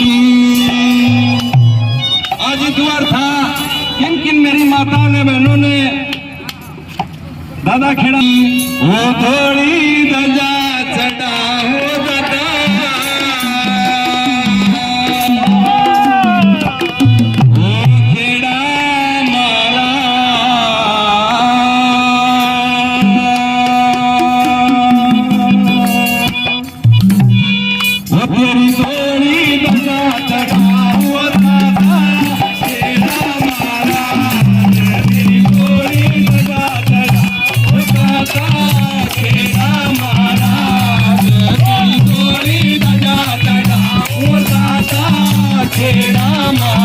की। आज इतवार था, किन किन मेरी माताओं ने बहनों ने दादा खेड़ा वो थोड़ी दजा चढ़ा हो दादा वो खेड़ा मारा वो तेरी थोड़ी दजा चढ़ा हो दादा खेड़ा मारा तेरी थोड़ी दजा चढ़ा हो दादा खेड़ा मारा तेरी थोड़ी दजा चढ़ा हो दादा खेड़ा मारा।